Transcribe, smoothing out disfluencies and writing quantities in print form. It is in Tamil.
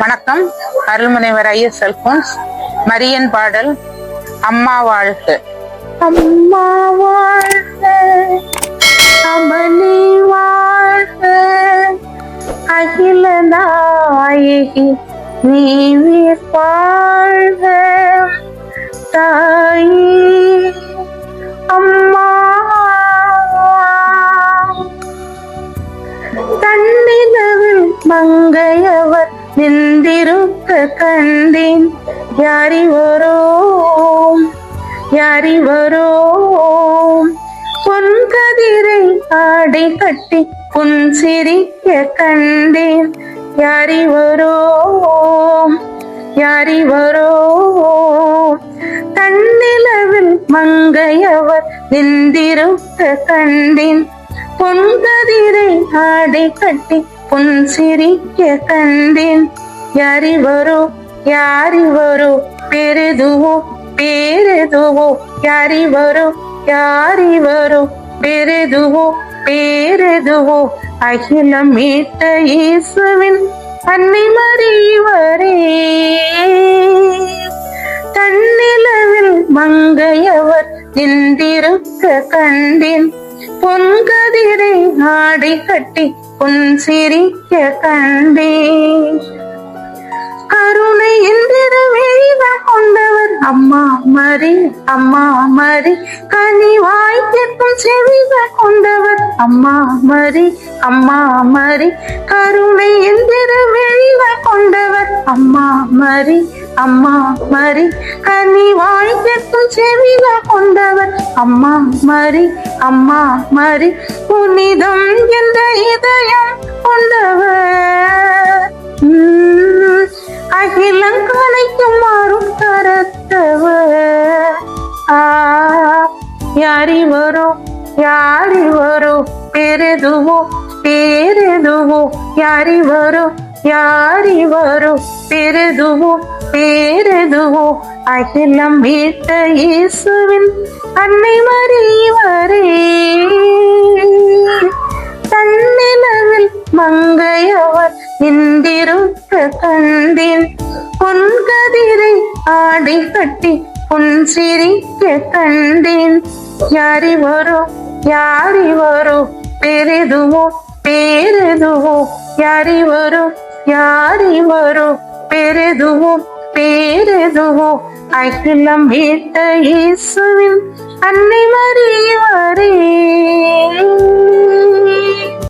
வணக்கம். அருள்முனைவர் ஐஎஸ் அல்போன்ஸ். மரியன் பாடல். அம்மா வாழ்க. அம்மா வாழ்க, அமளி வாழ்க, அகில நாயகி நீ வாழ்க. தாயே அம்மா தன்னிலவில் மங்கையவர் நின்றிருக்க கண்டேன். யாரிவரோம் யாரிவரோம் பொன்கதிரை ஆடை கட்டி புன் சிரிக்க கண்டேன். யாரிவரோம் யாரிவரோம் தன்னிலவில் மங்கையவர் நின்றிருக்க கண்டேன். பொன்கதிரை ஆடை கட்டி பொன் சிரிக்க கண்டேன். யாரிவரோ யாரிவரோ பெருதுவோ பேருதுவோ. யாரிவரோ யாரிவரோ பெருதுவோ பேருதுவோ. அகிலம் மீட்ட இயேசுவின் அன்னை மறிவரே. தன்னிலவில் மங்கையவர் நின்றிருக்க கண்டேன். பொன்கதிரை ஆடை கட்டி பொன் சிரிக்க கண்டேன். கருணை என்றிரு வெளிவ கொண்டவர் அம்மா மரி அம்மா மரி. கனிவாய் கேட்கும் செவிக கொண்டவர் அம்மா மரி அம்மா மரி. கருணை என்றிரு வெளிவ கொண்டவர் அம்மா மரி அம்மா மரி. கனிவாய் கேட்கும் செவிக கொண்டவர் அம்மா மரி அம்மா மரி. புனிதம் என்ற இதயம் கொண்டவர் அகிலங்களைக்கும் மாறும் கரத்தவர். யாரிவரோ யாரிவரோ பெருதுவோ பேருதுவோ. யாரிவரோ யாரிவரோ பெருதுவோ பேருதுவோ. அகிலம் மீட்ட இயேசுவின் அன்னை மறிவரே. தன்னிலவில் மங்கையவர் நின்றிருக்க கண்டேன். பொன்கதிரை ஆடை கட்டி பொன் சிரிக்க கண்டேன். யாரிவரோ யாரிவரோ பெருதுவோ பேருதுவோ. யாரிவரோ யாரிவரோ பெருதுவோ பேருதுவோ. அகிலம் மீட்ட இயேசுவின் அன்னை